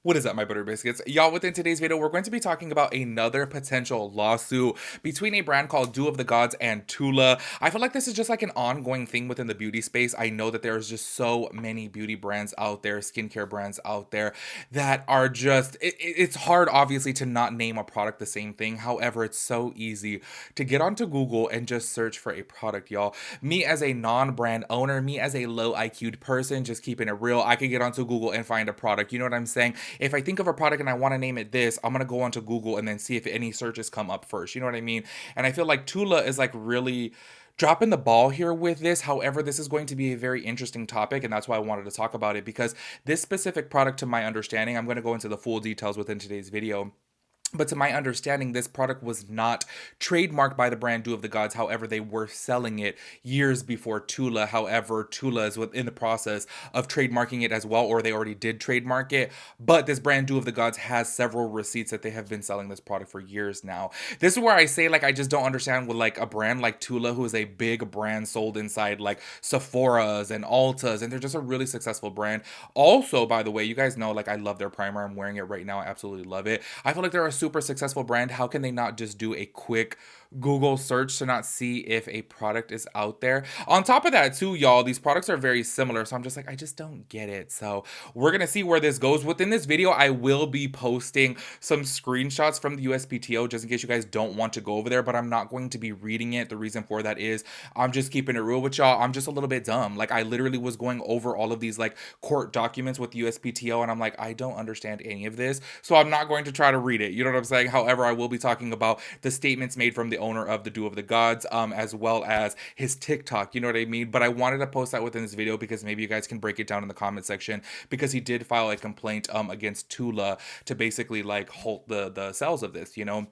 What is up, my butter biscuits? Y'all, within today's video, we're going to be talking about another potential lawsuit between a brand called Do of the Gods and Tula. I feel like this is just like an ongoing thing within the beauty space. I know that there's just so many beauty brands out there, skincare brands out there that are just, it's hard obviously to not name a product the same thing. However, it's so easy to get onto Google and just search for a product, y'all. Me as a non-brand owner, me as a low IQ'd person, just keeping it real, I could get onto Google and find a product. You know what I'm saying? If I think of a product and I want to name it this, I'm going to go onto Google and then see if any searches come up first. You know what I mean? And I feel like Tula is like really dropping the ball here with this. However, this is going to be a very interesting topic, and that's why I wanted to talk about it, because this specific product, to my understanding, I'm going to go into the full details within today's video. But to my understanding, this product was not trademarked by the brand Do of the Gods. However, they were selling it years before Tula. However, Tula is in the process of trademarking it as well, or they already did trademark it. But this brand Do of the Gods has several receipts that they have been selling this product for years now. This is where I say, like, I just don't understand with like a brand like Tula, who is a big brand sold inside like Sephora's and Ulta's, and they're just a really successful brand. Also, by the way, you guys know, like, I love their primer. I'm wearing it right now. I absolutely love it. I feel like they're a super successful brand. How can they not just do a quick Google search to not see if a product is out there? On top of that too, y'all, these products are very similar, so I'm just like, I just don't get it. So we're gonna see where this goes. Within this video, I will be posting some screenshots from the USPTO just in case you guys don't want to go over there, but I'm not going to be reading it. The reason for that is I'm just keeping it real with y'all. I'm just a little bit dumb. Like, I literally was going over all of these like court documents with the USPTO, and I'm like, I don't understand any of this, so I'm not going to try to read it. You know what I'm saying? However, I will be talking about the statements made from the owner of the Do of the Gods, as well as his TikTok. You know what I mean? But I wanted to post that within this video because maybe you guys can break it down in the comment section, because he did file a complaint against Tula to basically like halt the sales of this, you know.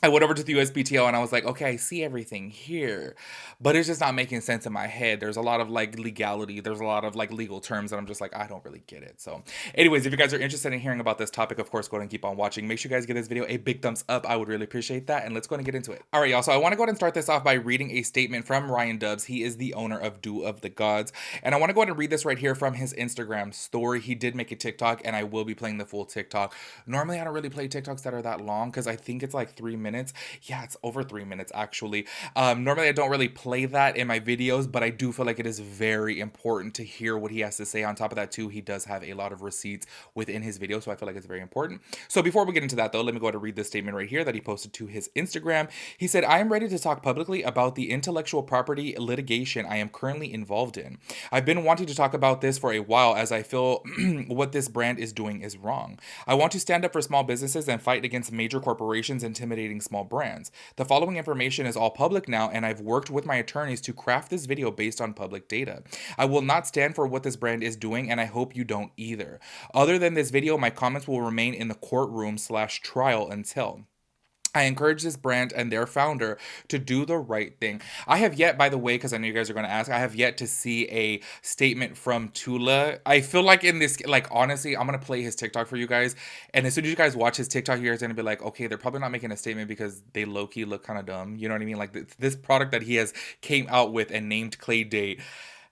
I went over to the USPTO and I was like, okay, I see everything here, but it's just not making sense in my head. There's a lot of like legality. There's a lot of like legal terms, and I'm just like, I don't really get it. So anyways, if you guys are interested in hearing about this topic, of course, go ahead and keep on watching. Make sure you guys give this video a big thumbs up. I would really appreciate that. And let's go ahead and get into it. All right, y'all. So I want to go ahead and start this off by reading a statement from Ryan Dubs. He is the owner of Do of the Gods. And I want to go ahead and read this right here from his Instagram story. He did make a TikTok, and I will be playing the full TikTok. Normally, I don't really play TikToks that are that long because I think it's like 3 minutes. Yeah, it's over 3 minutes actually. Normally I don't really play that in my videos, but I do feel like it is very important to hear what he has to say. On top of that too, he does have a lot of receipts within his video, so I feel like it's very important. So before we get into that though, let me go ahead and read this statement right here that he posted to his Instagram. He said, I am ready to talk publicly about the intellectual property litigation I am currently involved in. I've been wanting to talk about this for a while, as I feel what this brand is doing is wrong. I want to stand up for small businesses and fight against major corporations intimidating small brands. The following information is all public now, and I've worked with my attorneys to craft this video based on public data. I will not stand for what this brand is doing, and I hope you don't either. Other than this video, my comments will remain in the courtroom/trial until. I encourage this brand and their founder to do the right thing. I have yet, by the way, because I know you guys are going to ask, I have yet to see a statement from Tula. I feel like in this, like, honestly, I'm going to play his TikTok for you guys. And as soon as you guys watch his TikTok, you guys are going to be like, okay, they're probably not making a statement because they low-key look kind of dumb. You know what I mean? Like, this product that he has came out with and named Clay Date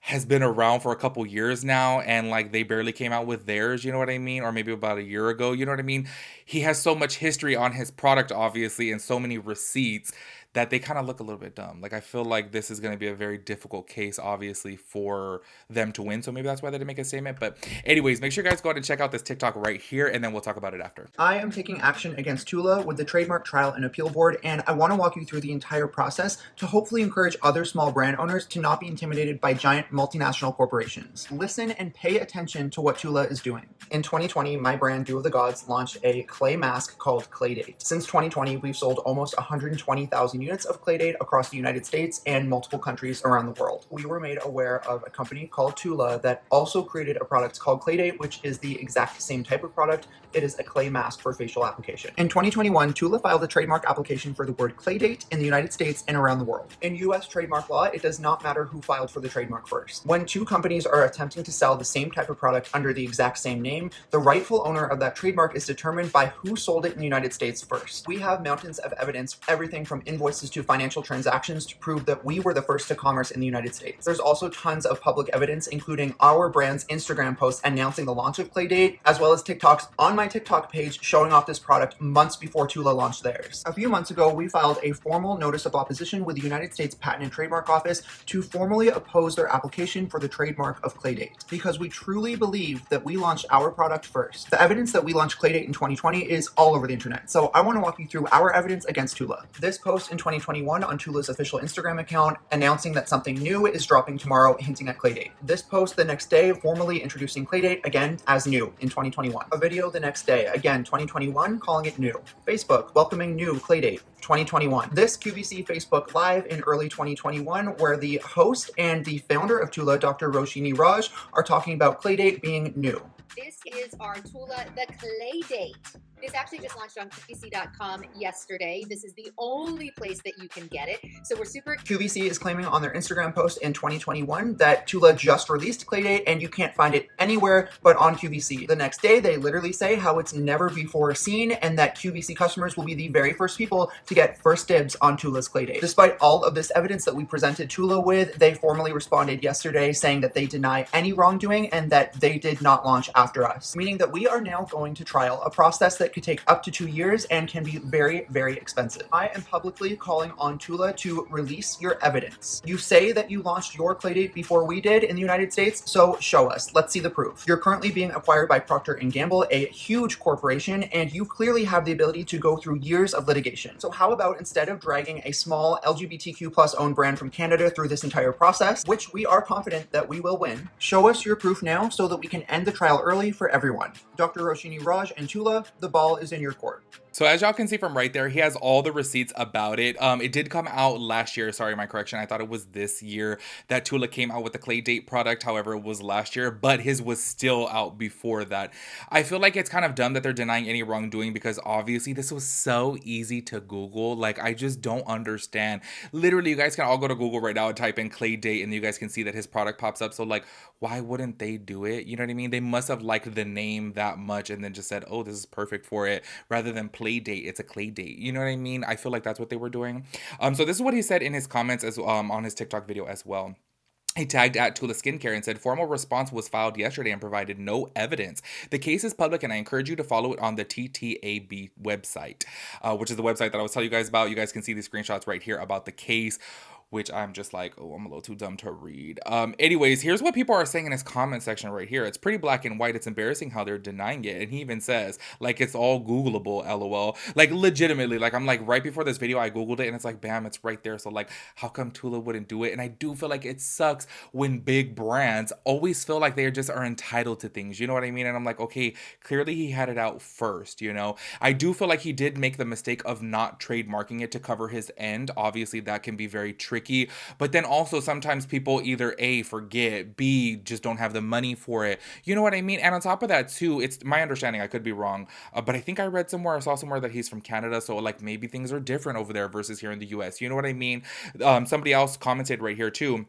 has been around for a couple years now, and like they barely came out with theirs, you know what I mean? Or maybe about a year ago, you know what I mean? He has so much history on his product, obviously, and so many receipts that they kind of look a little bit dumb. Like, I feel like this is going to be a very difficult case, obviously, for them to win. So maybe that's why they didn't make a statement. But anyways, make sure you guys go ahead and check out this TikTok right here, and then we'll talk about it after. I am taking action against Tula with the Trademark Trial and Appeal Board, and I want to walk you through the entire process to hopefully encourage other small brand owners to not be intimidated by giant multinational corporations. Listen and pay attention to what Tula is doing. In 2020, my brand Do of the Gods launched a clay mask called Clay Date. Since 2020, we've sold almost 120,000 units of Clay Date across the United States and multiple countries around the world. We were made aware of a company called Tula that also created a product called Clay Date, which is the exact same type of product. It is a clay mask for facial application. In 2021, Tula filed a trademark application for the word Clay Date in the United States and around the world. In US trademark law, it does not matter who filed for the trademark first. When two companies are attempting to sell the same type of product under the exact same name, the rightful owner of that trademark is determined by who sold it in the United States first. We have mountains of evidence, everything from invoices invoices to financial transactions to prove that we were the first to commerce in the United States. There's also tons of public evidence, including our brand's Instagram posts announcing the launch of Claydate, as well as TikToks on my TikTok page showing off this product months before Tula launched theirs. A few months ago, we filed a formal notice of opposition with the United States Patent and Trademark Office to formally oppose their application for the trademark of Claydate, because we truly believe that we launched our product first. The evidence that we launched Claydate in 2020 is all over the internet, so I want to walk you through our evidence against Tula. This post in 2021 on Tula's official Instagram account announcing that something new is dropping tomorrow, hinting at Claydate. This post the next day formally introducing Claydate again as new in 2021. A video the next day, again 2021, calling it new. Facebook welcoming new Claydate 2021. This QVC Facebook Live in early 2021, where the host and the founder of Tula, Dr. Roshini Raj, are talking about Claydate being new. This is our Tula, the Claydate. This actually just launched on QVC.com yesterday. This is the only place that you can get it. So we're super... QVC is claiming on their Instagram post in 2021 that Tula just released Claydate and you can't find it anywhere but on QVC. The next day, they literally say how it's never before seen and that QVC customers will be the very first people to get first dibs on Tula's Claydate. Despite all of this evidence that we presented Tula with, they formally responded yesterday saying that they deny any wrongdoing and that they did not launch after us, meaning that we are now going to trial, a process that could take up to 2 years and can be very, very expensive. I am publicly calling on Tula to release your evidence. You say that you launched your Claydate before we did in the United States, so show us. Let's see the proof. You're currently being acquired by Procter & Gamble, a huge corporation, and you clearly have the ability to go through years of litigation. So how about instead of dragging a small LGBTQ plus owned brand from Canada through this entire process, which we are confident that we will win, show us your proof now so that we can end the trial early for everyone. Dr. Roshini Raj and Tula, the ball is in your court. So as y'all can see from right there, he has all the receipts about it. It did come out last year. Sorry, my correction. I thought it was this year that Tula came out with the Claydate product. However, it was last year, but his was still out before that. I feel like it's kind of dumb that they're denying any wrongdoing because obviously this was so easy to Google. Like, I just don't understand. Literally, you guys can all go to Google right now and type in Claydate and you guys can see that his product pops up. So like, why wouldn't they do it? You know what I mean? They must have liked the name that much and then just said, oh, this is perfect for it, rather than Playdate. It's a Claydate. You know what I mean? I feel like that's what they were doing. So this is what he said in his comments as on his TikTok video as well. He tagged at Tula Skincare and said, formal response was filed yesterday and provided no evidence. The case is public and I encourage you to follow it on the TTAB website, which is the website that I was telling you guys about. You guys can see these screenshots right here about the case, which I'm just like, oh, I'm a little too dumb to read. Anyways, here's what people are saying in his comment section right here. It's pretty black and white. It's embarrassing how they're denying it. And he even says, like, it's all Googleable, LOL. Like, legitimately, like, I'm like, right before this video, I Googled it and it's like, bam, it's right there. So like, how come Tula wouldn't do it? And I do feel like it sucks when big brands always feel like they just are entitled to things. You know what I mean? And I'm like, okay, clearly he had it out first, you know? I do feel like he did make the mistake of not trademarking it to cover his end. Obviously, that can be very tricky. But then also sometimes people either A, forget, B, just don't have the money for it. You know what I mean? And on top of that too, it's my understanding, I could be wrong, but I think I read somewhere, I saw somewhere that he's from Canada. So like maybe things are different over there versus here in the US. You know what I mean? Somebody else commented right here too,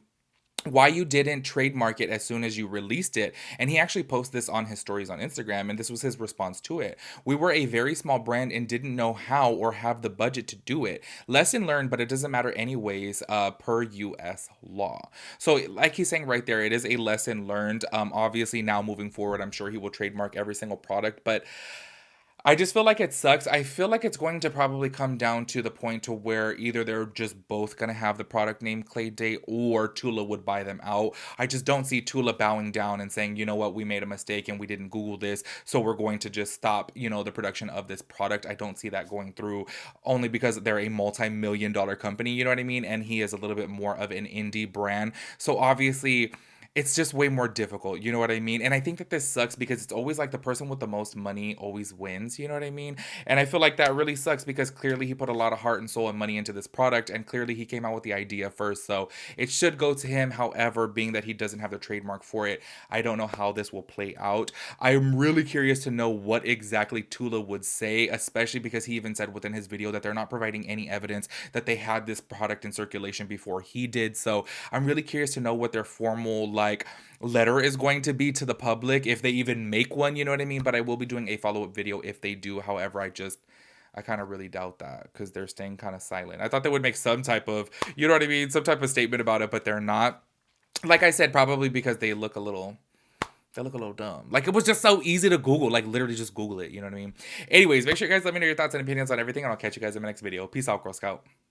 why you didn't trademark it as soon as you released it. And he actually posted this on his stories on Instagram, and this was his response to it. We were a very small brand and didn't know how or have the budget to do it. Lesson learned, but it doesn't matter anyways, per US law. So like he's saying right there, it is a lesson learned. Obviously now moving forward, I'm sure he will trademark every single product, but I just feel like it sucks. I feel like it's going to probably come down to the point to where either they're just both going to have the product name Claydate or Tula would buy them out. I just don't see Tula bowing down and saying, you know what, we made a mistake and we didn't Google this, so we're going to just stop, you know, the production of this product. I don't see that going through, only because they're a multi-million-dollar company, you know what I mean? And he is a little bit more of an indie brand. So obviously it's just way more difficult, you know what I mean? And I think that this sucks because it's always like the person with the most money always wins, you know what I mean? And I feel like that really sucks because clearly he put a lot of heart and soul and money into this product, and clearly he came out with the idea first, so it should go to him. However, being that he doesn't have the trademark for it, I don't know how this will play out. I'm really curious to know what exactly Tula would say, especially because he even said within his video that they're not providing any evidence that they had this product in circulation before he did. So I'm really curious to know what their formal like letter is going to be to the public, if they even make one, you know what I mean? But I will be doing a follow-up video if they do. However, I kind of really doubt that because they're staying kind of silent. I thought they would make some type of, you know what I mean, some type of statement about it, but they're not. Like I said, probably because they look a little dumb. Like, it was just so easy to Google. Like, literally just Google it. You know what I mean? Anyways, make sure you guys let me know your thoughts and opinions on everything, and I'll catch you guys in my next video. Peace out, Girl Scout.